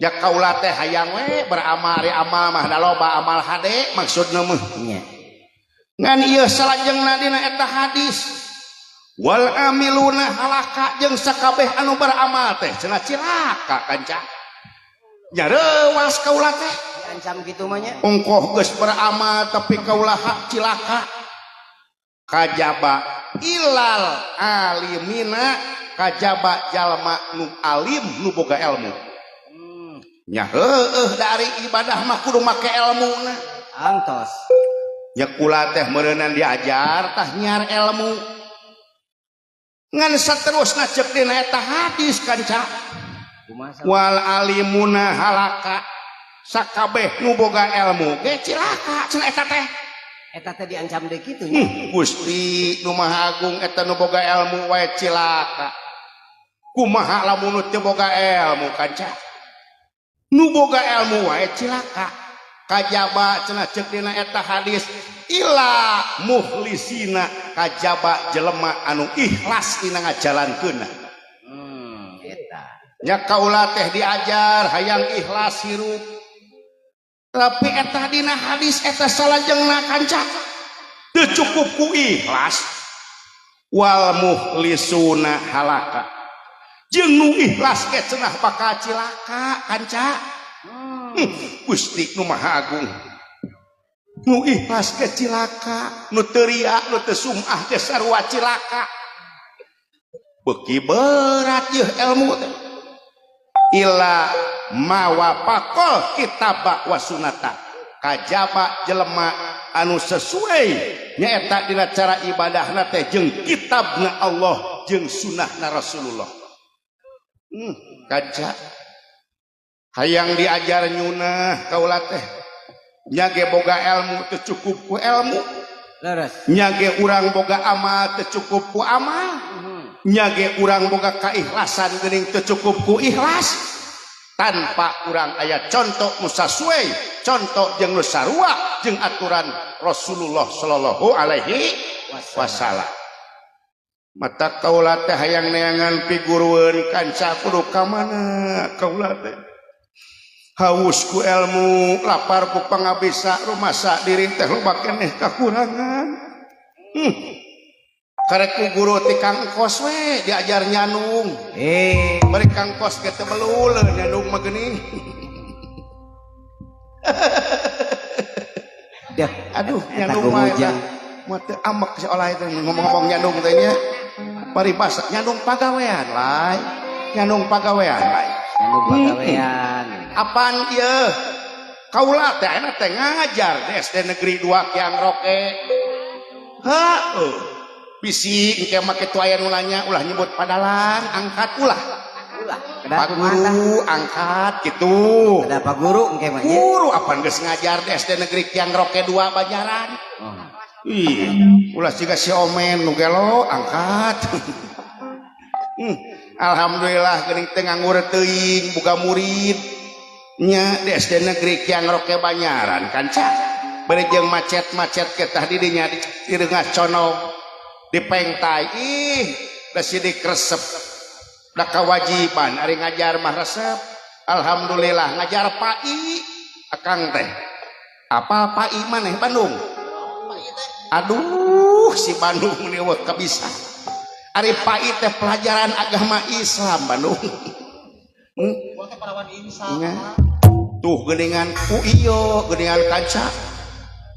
ya kaula teh hayang we beramal amal mah da loba amal hade maksudna mah nya ngan ieu salajengna dina eta hadis wal amiluna halaka jeung sakabeh anu beramal teh cenah cilaka kanca nya reuwas kaula teh diancam kitu mah nya ungkoh geus beramal tapi kaula cilaka kajaba ilal alimina kajaba jalma nu alim nu boga ilmu nya dari ibadah mah kudu make ilmuna angtos nya kula teh meureunna diajar tah nyiar ilmu ngan saterusna cek dina eta hadis kanca wal alimuna halaka sakabeh nu boga ilmu ge cilaka cenah eta teh diancam deui kitu nya Gusti nu Maha Agung eta nu boga ilmu wae cilaka kumaha lamun nu teu boga ilmu kanca nu boga ilmu wae cilaka kajaba cenah cek dina eta hadis ila mukhlisina kajaba jelema anu ikhlas dina ngajalankeunna eta nya kaula teh diajar hayang ikhlas hirup tapi eta dina hadis eta salajengna kanca teu cukup ku ikhlas wal mukhlisuna halaka jeung nu ikhlas ge cenah bakal cilaka kanca Gusti nu Maha Agung nu ikhlas ge cilaka nu teu ria nu teu sum'ah ge sarua cilaka beuki berat yeuh ilmu teh ila mawafaqal kitaba wa sunnata kajaba jelema anu sesuai nyaeta dina cara ibadahna teh jeung kitabna Allah jeung sunnahna Rasulullah kanca hayang diajar nyunah kaula teh nya ge boga ilmu teu cukup ku ilmu leres nya ge urang boga amal teu cukup ku amal nya ge urang boga kaikhlasan geuning teu cukup ku ikhlas tanpa urang aya contoh nu sasuai contoh jeung nu sarua jeung aturan Rasulullah sallallahu alaihi wasallam mata kaula teh hayang neangan pigurueun kanca kudu ka mana kaula teh haus ku ilmu lapar ku pangabisa rumasa diri teh loba keneh kakurangan karek ku guru ti Kang Kos we diajar nyanung bari Kang Kos ge teu belul nyanung mah geuning aduh nyanung mah teu amek seolah itu ngomong-ngomong nyanung teh nya paribasa nyanung pagawean lain nyanung pagawean lain apaan ieu kaula teh ana teh ngajar di SD Negeri 2 Kiang Roke bisi engke make tu aya nu nanya ulah nyebut padalan angkat ulah Pak Guru angkat gitu ada Pak Guru engke mah guru apaan geus ngajar di SD Negeri Kiang Roke 2 Banjaran ulah siga si Omen nu gelo angkat alhamdulillah geuning teh nganggur teuing boga murid nya di SD Negeri Kiang Roke Banyaran kanca bari jeung macet-macet ke tah di dinya di reungah cono dipengtai da sidik resep da kawajiban ari ngajar mah resep alhamdulillah ngajar pai akang teh apa pai maneh Bandung aduh si Bandung ni weh kabisa ari pai teh pelajaran agama Islam Bandung tuh geuningan ku ieu geuningan kanca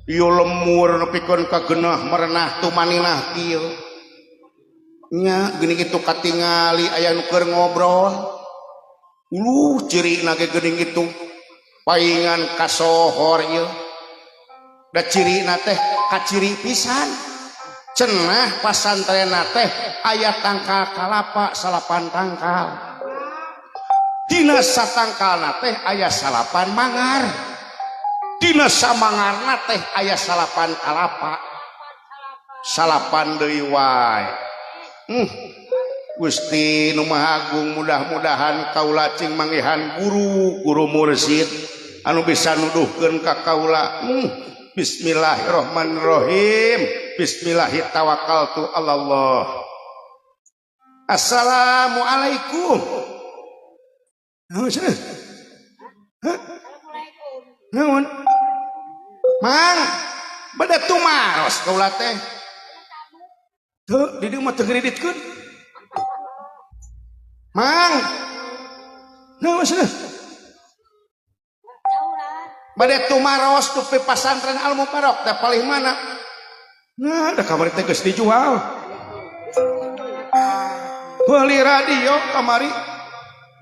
ieu lemur nepikeun ka geunah merenah tu maninah kieu nya geuning itu katingali aya nu keur ngobrol cirina ge geuning itu paingan kasohor ieu da cirina teh kaciri pisan cenah pasantrenna teh aya tangkal kalapa salapan tangkal dina satangkalna teh aya salapan mangar dina samangarna teh aya salapan kalapa salapan deui wae Gusti nu Maha Agung mudah-mudahan kaula cing manggihan guru mursid anu bisa nuduhkeun ka kaula bismillahirrahmanirrahim bismillahi tawakkaltu Allah. Assalamualaikum. naon mang bade tumaros kaula teh teu di dieu mah teu kreditkeun mang naon cenah bade tumaros tu pesantren Al Mubarok teh paling mana nah da kamari teh geus dijual beli radio kamari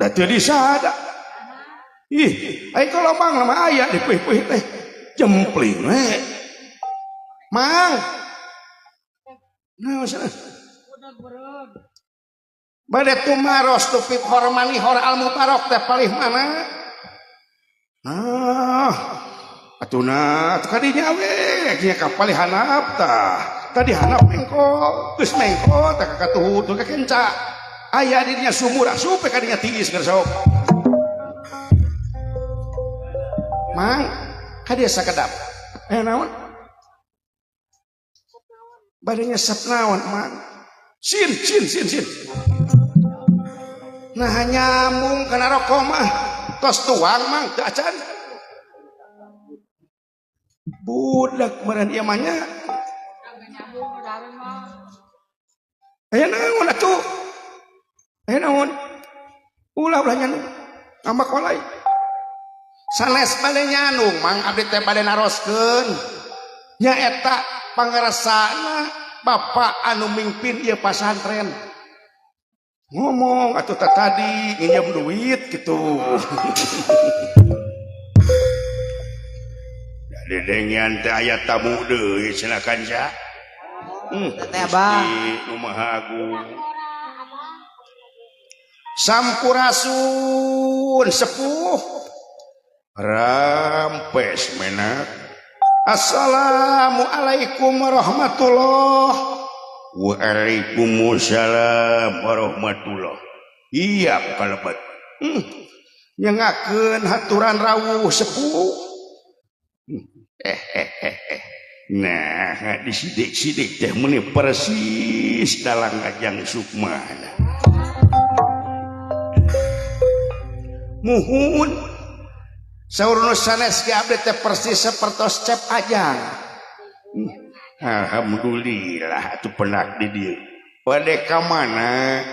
da teu disada ih ai kalau mang nama aya di puih-puih teh jempling we mang naon cenah bade tumaros tu pip hormani hor Al Mubarok teh paling mana atuna kadinya we nya kapal hanap tah tadi hanap mengko geus mengko tah kakatuhut teu kekenca aya dirinya sumur asup kadinya tiis keur sok mang hadiah sakedap naon bade nyesep naon mang sin nah nyambung kana rokok mah tos tuang mang teu acan budak meureun ieu mah nya aya naon atuh aya naon ulah nyandung ngambak walai sanes bade nyandung mang abdi teh bade naroskeun nya eta pangaresana bapak anu mimpin ieu pasantren ngomong atuh tadi nginjem duit gitu dedengian teh aya tamu deui cenah kanca teh abah nu maha agung sampurasun sepuh rampes menak assalamualaikum warahmatullahi Waalaikumsalam warahmatullah iya kalebat nyangakeun haturan rawuh sepuh nah di sidik-sidik teh meuni persis dalang Kajang Sukmana muhun saur nu sanes ge abdi teh persis sapertos Cep Ajang alhamdulillah atuh penak di dieu bade ka mana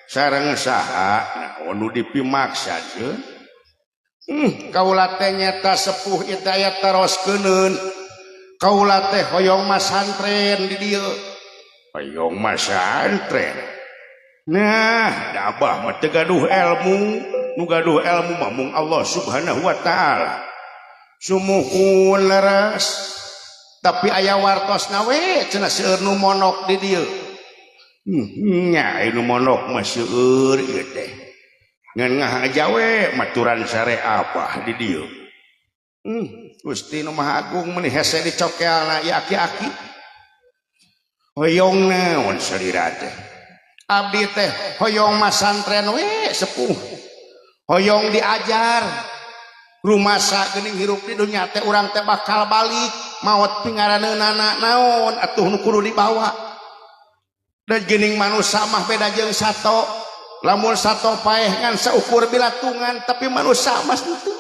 sareng saha naon nu dipimaksakeun kaula teh nyata sepuh Hidayat taroskeun kaula teh hoyong masantren di dieu hoyong masantren nah da abah mah teu gaduh ilmu nu gaduh ilmu mah mung Allah Subhanahu wa taala sumuhun leres tapi aya wartosna we cenah seueur nu monok di dieu nya anu monok mah seueur ieu teh ngan ngahaja we maturan sare apa di dieu Gusti nu Maha Agung meuni hese dicokelna ieu aki-aki hoyong naon salira teh abdi teh hoyong masantren we sepuh hoyong diajar rumasa geuning hirup di dunya teh urang teh bakal balik maot pingaraneunana naon atuh nu kudu dibawa da geuning manusia mah beda jeung sato lamun sato paeh ngan saukur bilatungan tapi manusia mah teu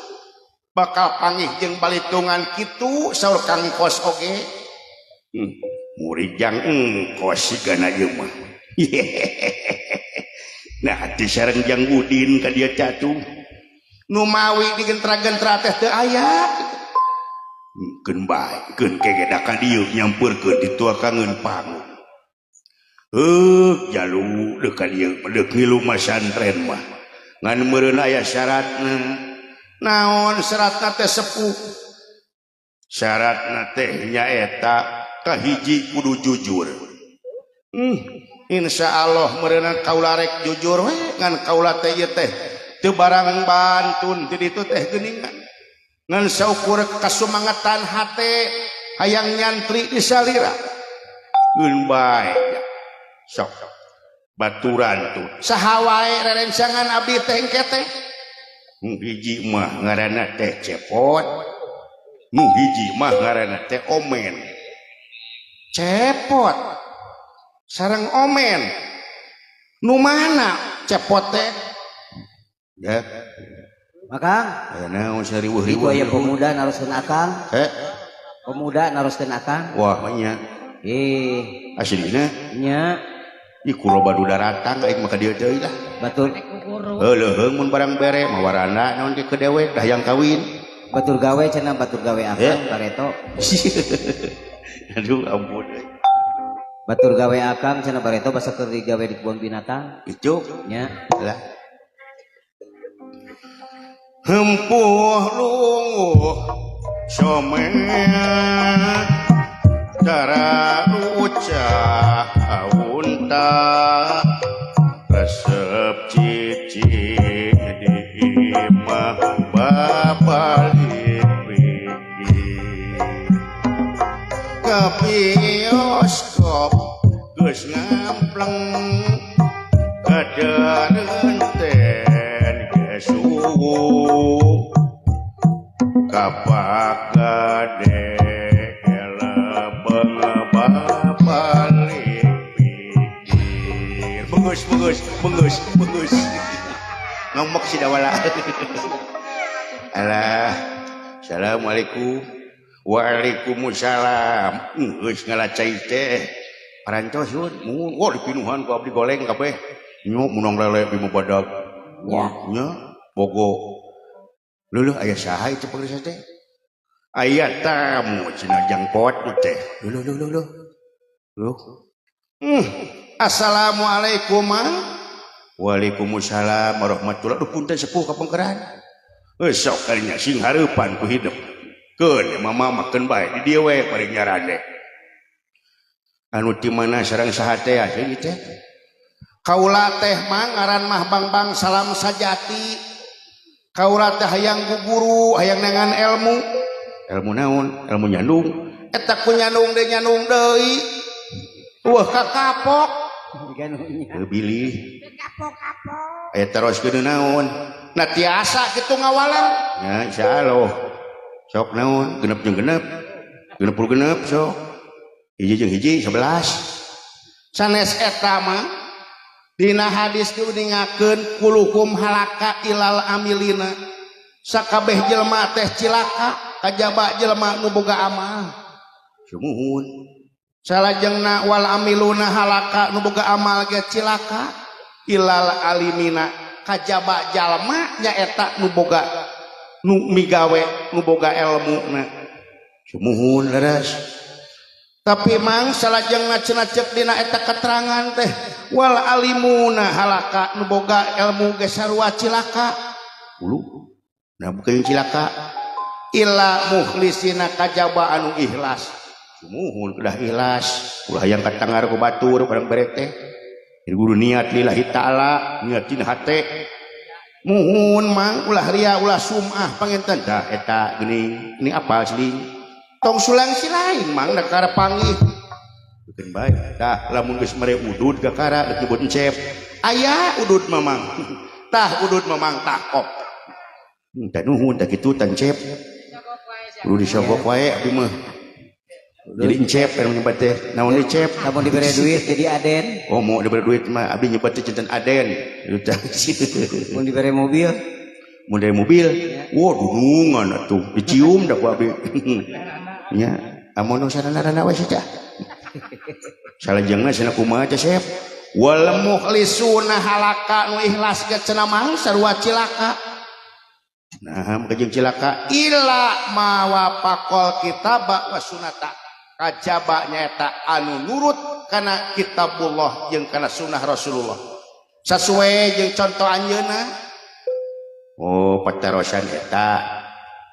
bakal panggih jeung balitungan kitu saur Kang Kos oge murid jang engkos sigana ieu mah nah hati sareng jang Udin ka dieu catuh nu mawi digentra-gentra teh teu aya keun bae keun kegeda ka dieu nyampurkeun dituakangeun panggung jalu deuk ka dieu deuk ngilu masantren mah ngan meureun aya syaratna naon syaratna teh sepuh syaratna teh nyaeta kahiji kudu jujur insyaallah meureun kaula rek jujur we ngan kaula teh ieu teh teu barang bantun di ditu teh geuningan ngan saukur kasumangatan hate hayang nyantri di salira geun bae sok baturan tuh saha wae rerencangan abdi teh engke teh nu hiji mah ngaranna teh cepot nu hiji mah ngaranna teh omen cepot sareng omen nu mana cepot teh ya Makang aya naon itu seribu-ribu aya pemuda naroskeun akang. Pemuda naroskeun akang. wah nya aslina Nya iku loba duda ratang aing mah ka dieu teh lah batur leuheung mun barang bere mawarana naon ke dewek dah yang kawin batur gawe cenah batur gawe akang Bareto. aduh ampun Batur gawe akang cenah Bareto basa keur digawe di kebun binatang. itu Nya lah hempuh lungguh somet cara ucah unta resep cici di imah babalik pikir ke bioskop geus ngampleng kadeureun ten geus subuh kapak gade elebeng babalik pikir bengus ngomong si dawala alah assalamualaikum waalaikumsalam geus ngalacai teh parantos yun mun dipinuhan ku abdi goleng kabeh nyo munang lele di badag wah nya bogo leuh aya saha itu pagrisa teh aya tamu cenah jangkot teh leuh assalamualaikum waalaikumsalam warahmatullahi wabarakatuh punten sepuh kapengkeran sok kalinya sing hareupan ku hidup keun mama makan bae di dieu we bari nyarane anu ti mana sareng saha teh asli teh kaula teh mah ngaran mah Bang Salam Sajati kaula teh hayang guguru hayang nengan ilmu naon ilmu nyandung eta ku nyandung deui wah kakapok bilih aya teroskeun naon na tiasa kitu ngawalang nya insyaallah sok naon genep sok hiji jeung hiji 11 sanes eta mah dina hadis diuningakeun kuluhum halaka ilal amilina sakabeh jelema teh cilaka kajaba jelema nu boga amal sumuhun salajengna wal amiluna halaka nu boga amal ge cilaka ilal alimina kajaba jalma nyaeta nu boga nu migawe nu boga ilmuna sumuhun leres tapi mang salajengna cenah cek dina eta keterangan teh wal alimuna halaka nu boga ilmu ge sarua cilaka ulu nah bukan cilaka illa mukhlisina kajaba anu ikhlas sumuhun udah ikhlas ulah yang katangar ku batur barang bere teh guru niat lillahi taala niatin hate muhun mang ulah ria ulah sum'ah panginten dah eta geuning ini apa asli tong sulang si lain mang dakara panggih bikin baik dah lamun geus mere udud gakara geus nyebut encep aya udud mamang tah udud mamang tah kop tah nuhun tah kitu tah encep kudu disogok wae abdi mah jadi encep anu nyebat teh naon encep lamun dibere duit jadi aden oh mau dibere duit mah abdi nyebat teh janten aden mun dibere mobil wah dunungan atuh dicium dah ku abdi nya amun sarana-sarana we saja salajengna cenah kumaha teh sep wal mukhlisuna halaka nu ikhlas ge cenah mah sarua cilaka nah makajeng cilaka illa ma wafaqal kitaba wa sunnata kajaba nyaeta anu nurut kana kitabullah jeung kana sunnah Rasulullah sesuai jeung contoh anjeunna oh patarosan eta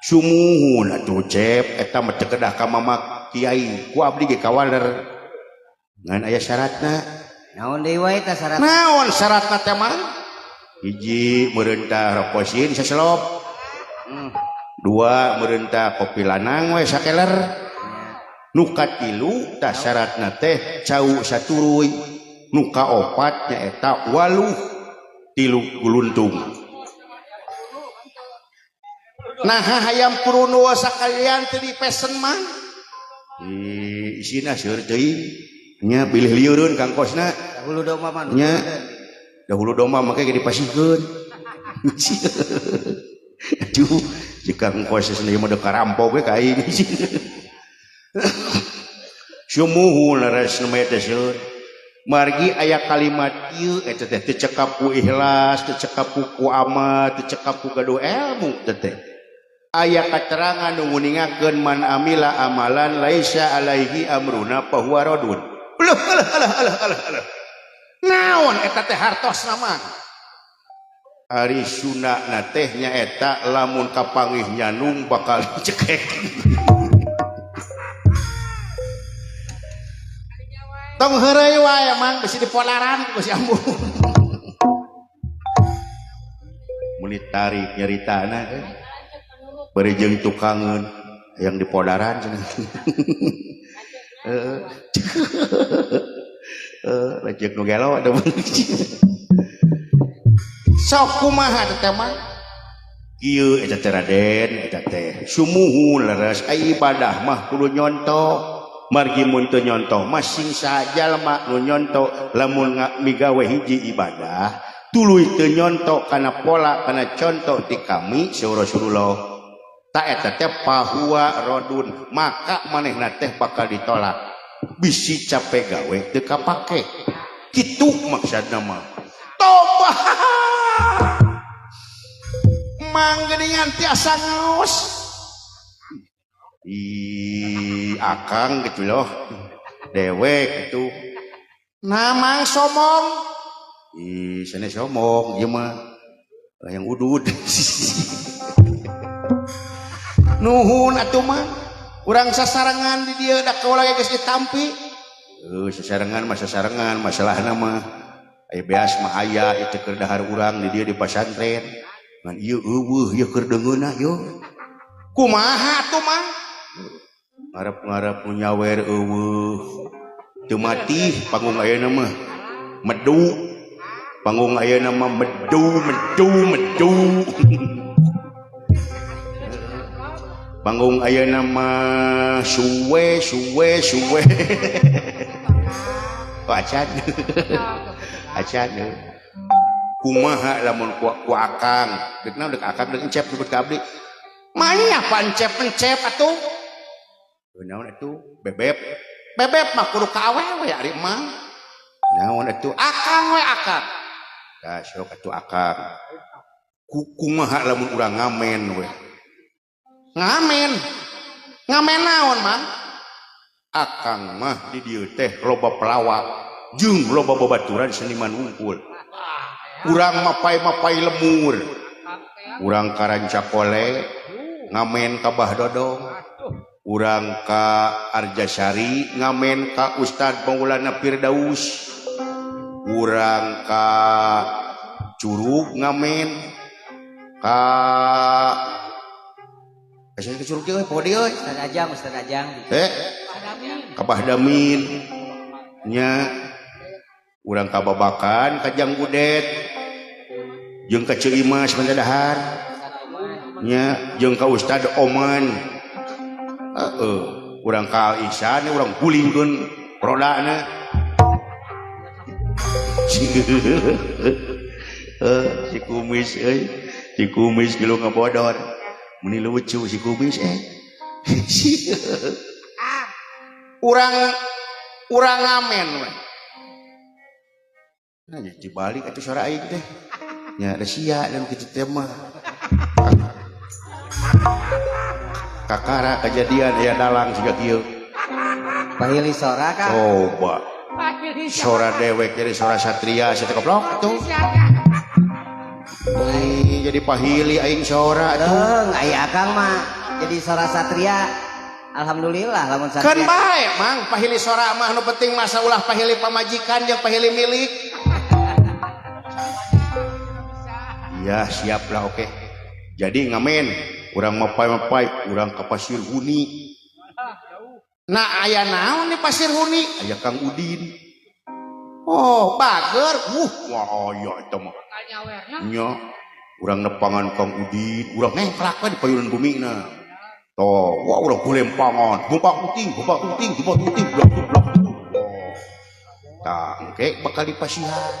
sumuhun atuh cep eta mah teu kedah ka mama kiai ku abdi ge kawaler ngan aya syaratna naon deui wae tah syaratna naon syaratna teh mah hiji meureuntah rokosin saselop dua meureuntah kopi lanang we sakeler nu katilu tah syaratna teh cau saturuy nu kaopat nyaeta 8 tilu guluntung nah hayam kuruno sakalian teu dipesen mah isina seueur teuing nya pilih lieureun kang kosna dahulu domba mah nya dahulu domba make ge dipasihkeun Aduh, jika ngkos sendiri mah karampok we ka aing. Sumuhun leres nama eta seueur. Margi aya kalimat ieu eta teh teu cekap ku ikhlas, teu cekap ku amal, teu cekap ku gaduh ilmu teh. Aya katerangan nu nguningakeun man amila amalan laisa alaihi amruna fa huwa radun. Alah. Naon eta teh hartosna mah? Ari sunna teh nyaeta lamun kapangih nyanung bakal cekek. Tong heureuy wae mang bisi dipolaran ku si Ambu. Mun ditarik nyaritana bari jeung tukangeun yang dipolaran cenah. Lecek nu gelo ada. Sok kumaha teh mah? Kieu eta teh Raden, eta teh sumuhun leres aya ibadah mah kudu nyontoh. Margi mun teu nyontoh masing sajalma nu nyontoh lamun migawe hiji ibadah tuluy teu nyontoh kana pola kana contoh ti kami saur Rasulullah ta eta teh pahuwa rodun maka manehna teh bakal ditolak bisi capek gawe teu kapake kitu maksudna mah tobat manggeningan tiasa ngaos akang gitu loh dewek gitu namang somong sana somong dia mah yang udud nuhun atuh mah urang sasarangan di dia dak kaula geus ditampi sasarangan masalahna mah aya beas mah aya itu keur dahar urang di dia di pasantren ngan ieu eueuh ieu keur deungeuna yo kumaha atuh mah ngarep-ngarep nyawer eueuh teu mati panggung ayeuna mah medu panggung ayeuna mah medu panggung ayeuna mah suwe acan kumaha lamun ku akang deuk naon deuk akang deuk encep disebut ka abdi manya pancep atuh naon atuh bebeb mah kudu ka awewe ari mah naon atuh akang we akang da sok atuh akang kumaha lamun urang ngamen we ngamen naon mang akang mah di dieu teh loba pelawak jeung loba babaturan seniman unggul urang mapai lemur urang karanca kole ngamen ka Bah Dodong urang ka Arjasari ngamen ka Ustad Maulana Firdaus urang ka Curug ngamen ka asa ke Curug teh poe deui Ustad Ajang ka Bah Damin nya urang ka Babakan ka Jang Gudet jeung ka Ceu Imas Mandadahar nya jeung ka Ustad Oman urang ka Ihsan urang gulingkeun rodana si kumis kilo ngabodor meni lucu si kumis urang ngamen we nah dibalik atuh suara aing teh nya da sia dan kitu teh mah kakara kejadian aya dalang siga kieu pahili sora ka coba sora dewek jadi sora satria situ goblok tuh jadi pahili aing sora tuh aya akang mah jadi sora satria alhamdulillah lamun satria kan bae mang pahili sora mah nu penting masa ulah pahili pamajikan jeung pahili milik ya siap lah oke jadi ngamen urang mapai urang ka Pasir Huni nah aya naon di Pasir Huni aya Kang Udin oh bager wah aya eta mah nya urang nepangan Kang Udin urang nengklak we di payunan bumina toh wah urang kulempangan bumpak kuting blok tah engke bakal dipasihan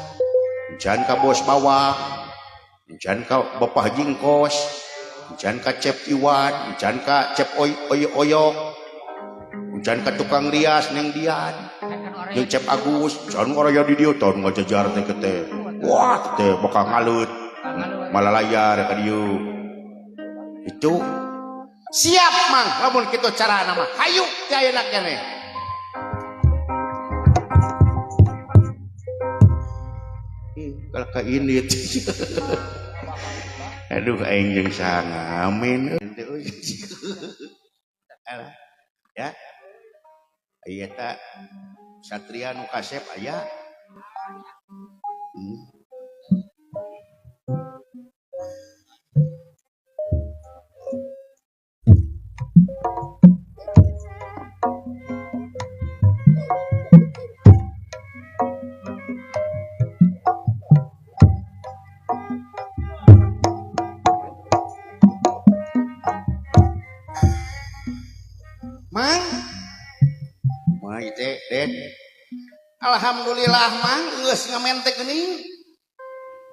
encan ka bos bawah encan ka bapak jingkos hujan ka cep Iwan, hujan ka cep oyok, hujan ka tukang rias neng Dian, jeung cep Agus, jan oraya di dieu tahun ngajajar teh teh. Wah, teh bakal ngalut. Malah layar ka dieu. Itu siap mang, lamun kitu carana mah. Hayu ti ayeuna keneh. Kalau ka ini aduh aing jeung saha ngamen ya aya ta satria nu kasep aya mang teh den alhamdulillah mang geus ngamen teh geuning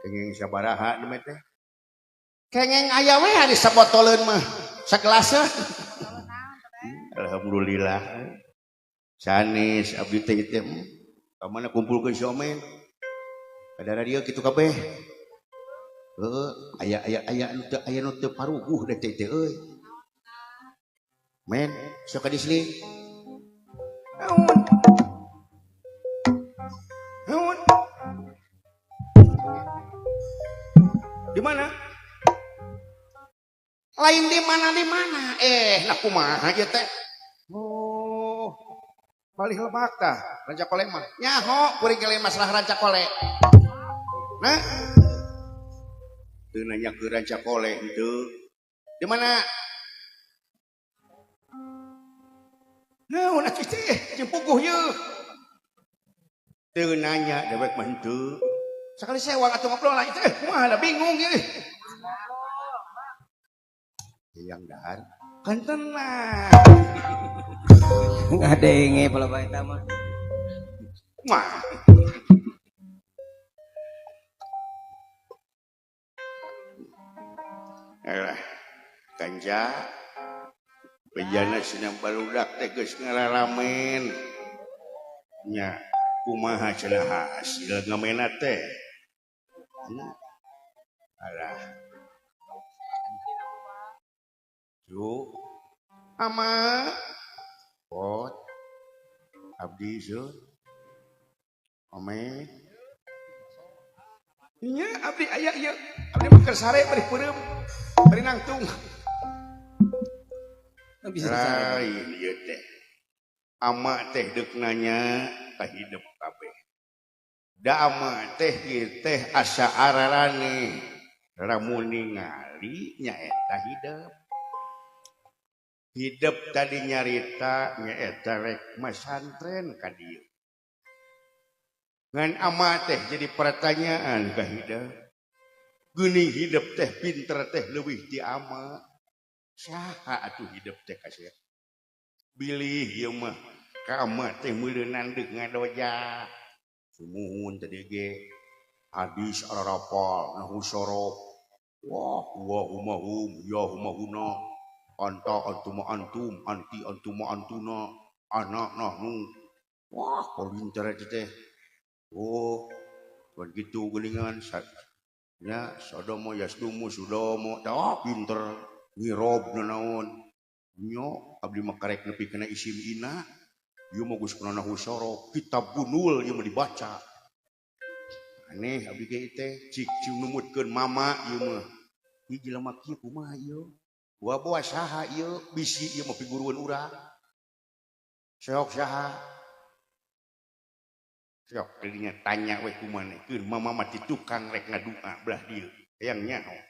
kenging sabaraha demet teh kenging aya we di sabotoleun mah sagelas alhamdulillah sanes abdi teh teh pamana kumpulkeun siomen kadara dieu kitu kabeh aya nu teu paruguh da teh euy men sok di sini di mana lain di mana nah kumaha aja teh oh balik Lebak tah Ranca Kole mah nyaho kuring kali masalah Ranca Kole nah teu nanya ke Ranca Kole itu di mana nah udah teh jempuguh yeuh teu nanya dewek mah henteu sekali sewang atuh ngobrol lah itu kumaha da bingung ieu yang dahar kan tenang ngadenge pala eta mah mah alah ganja bejana cenah barudak teh geus ngararamen nya kumaha cenah hasil ngamena teh alah yuk ama pot abdi sun ome nya abdi aya ieu abdi mah keur sare bari peureum bari nangtung bisa lain ieu teh ama teh deuk nanya ka hidup kabeh da ama teh ieu teh asa ararane lamun ningali nyaeta hidup tadi nyarita nyaeta rek masantren ka dieu ngan ama teh jadi pertanyaan ka hidup geuning hidup teh pinter teh leuwih ti ama saha atuh hidup teh kasih bilih ieu mah ka ama teh meuleunan deuk ngadoja sumuhun tadi ge hadis ararapal nahu sorok wah humahum ya humahuna anta antuma antum anti antuma antuna anak nahnu wah pinter teh oh begitu geuningan nya sodomo yasdumu sudomo tah pinter ngirob naon nyo abdi mah karek nepi kana isim ina ieu mah geus kana husoro kitab bunul ieu mah dibaca aneh abdi ge teh cik numutkeun mama ieu mah ieu jelema kieu kumaha ieu buah saha ieu bisi ieu mah piguruan urang sok saha sok dinya tanya we kumanekeun mama mah ti tukang rek ngadua belah dieu hayang nyaho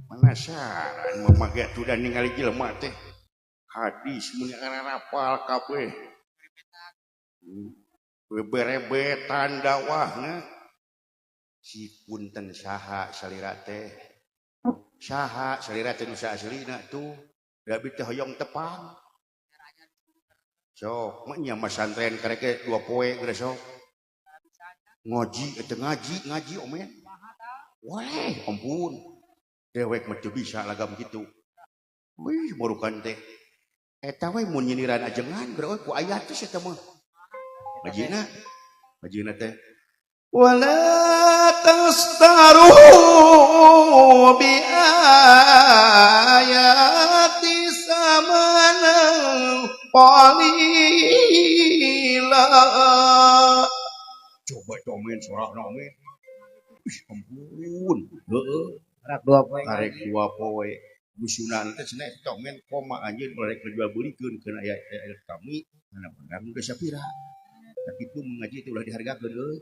penasaran mama ge tuh ningali jelema teh hadis mun ngarapal kabeh beberebetan dakwahna si punten saha salira teh saha salira teh nu aslina tuh da bi teh hoyong tepang sok mah nya masantren karek 2 poe geus sok ngaji eta ngaji omen weh ampun dewek mah teu bisa lagam kitu. Wih, borukan teh. Eta we mun nyindiran ajengan geus ku aya teh eta mah. Majina teh. Wala tastaru bi ayati samana qalila. Coba domen surah namen. Ampun, heeh. Rak 2 poe. Karek 2 poe. Busunan teh cenah domen koma anjeun merek jual beulikeun keun aya kami. Mana benar geus sapira. Tapi itu mengaji itu ulah dihargakeun euy.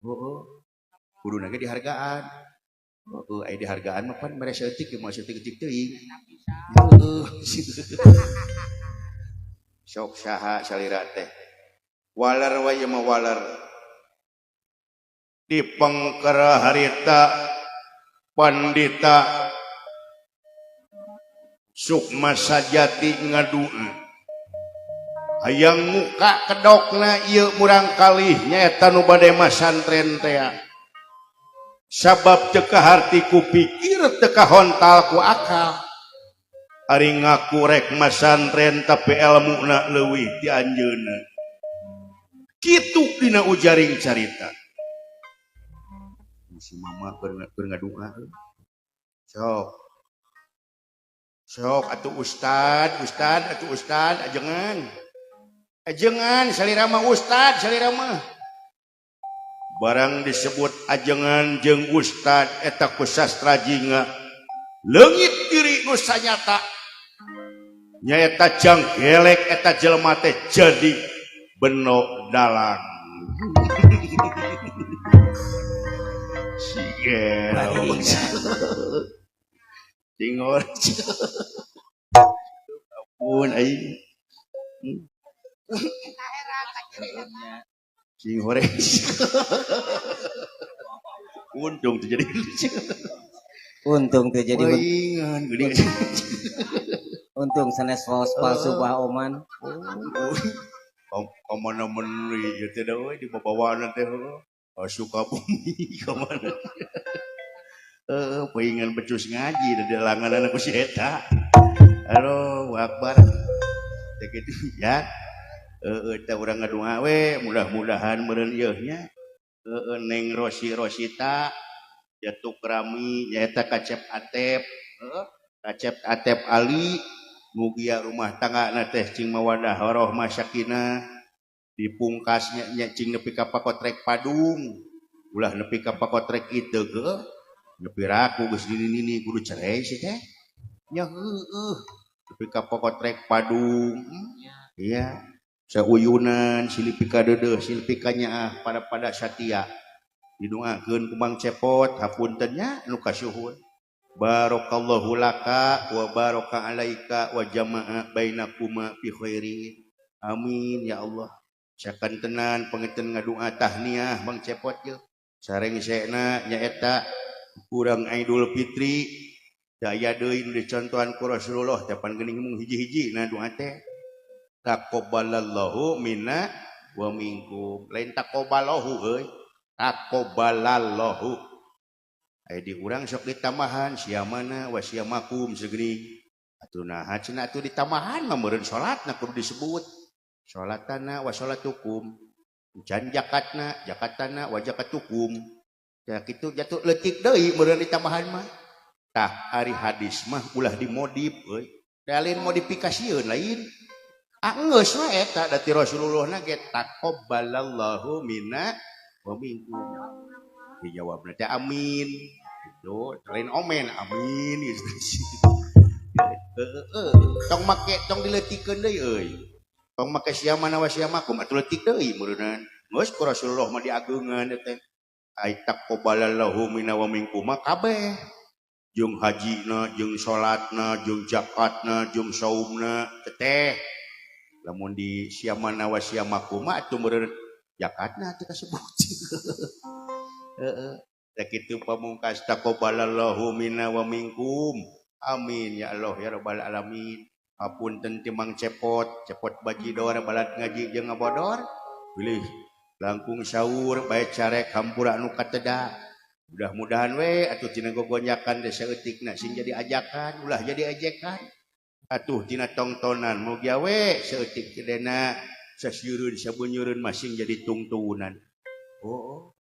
Heeh. Kuduna ge dihargaan. Heeh, aya dihargaan mah pan mere seutik ge moal seutik-seutik teuing. Heeh. Sok saha salira teh. Walar wa ieu mah walar. Di pengkera harita pandita Sukma Sajati ngadua hayang muka kedokna ieu murang kalih nyaeta nu bade masantren teh sabab teu kaharti ku pikir teu kahontal ku akal ari ngaku rek masantren tapi elmuna leuwih ti anjeunna kitu dina ujaring carita si mama keur ngadua sok atuh ustad ajengan salira mah ustad salira mah barang disebut ajengan jeung ustad eta ku sastra jinga leungit diri nu sanyata nyaeta janggelek eta jelema teh jadi beno dalang sigel tingor ampun aing sing horeng untung tuh jadi waingan gede untung sanes palsu Bah Oman kemana menri ya teh da we di babawaan teh suka bumi kemana pengen becus ngaji da langanan aku si eta halo akbar teh kitu ya eta urang ngadua we mudah-mudahan meureun ieu nya Neng Rosita jatuh kerami nyaeta Kacep Atep Ali mugia rumah tangga na teh cing mawadah warohmah sakinah dipungkasnya nya cing nepi ka pakotrek Padung ulah nepi ka pakotrek iteu ge nepi raku geus nini kudu cerai sih teh nya heueuh nepi ka pakotrek Padung iya sauyunan silipika deudeuh silipika nyaah pada satia didoakeun ku Mang Cepot hapunten nya nu kasuhun barakallahu laka wa baraka alaika wa jama'a bainakuma fi khairin amin ya Allah sakantenan pangeuten ngadua tahniah Mang Cepot ye sareng sena nyaeta urang Idul Fitri daya deui nu dicontohan ku Rasulullah teh pan geuning mung hiji-hiji na doa teh taqabbalallahu minna wa minkum lain taqabbalahu euy taqabbalallahu aya di urang sok ditamahan siamana wa siamakum segeuning atuh naha cenah atuh ditamahan mah meureun salatna kudu disebut salatana wa salatukum can jakatana wa jakatukum ya kitu jatuh leutik deui meureun ditamahan mah tah ari hadis mah ulah dimodif euy dalin modifikasieun lain geus we eta da ti Rasulullah na ge taqabbalallahu minna wa minkum dijawabna teh amin itu lain omen amin tong make tong dileutikeun deui euy tong make siamana wa siamakum atuh leutik deui meureunna geus ku Rasulullah mah diageungan teh ai taqabbalallahu minna wa minkum kabeh jeung hajina jeung salatna jeung zakatna jeung saumna teh lamun di siamana wa siamakum atuh meureun zakatna teh kasebut heeh teh kitu pamungkas taqabbalallahu minna wa minkum amin ya Allah ya rabbal alamin hapunten ti Mang Cepot Bajidor balad ngaji jeung ngabodor pilih langkung saur bae carek hampura anu kateda mudah-mudahan we atuh tina gogonyakan desa eutikna sing jadi ajakan ulah jadi ejekan atuh tina tongtonan moga we saeutik kedena sasieureun sabeuneureun masing jadi tungtuunan oh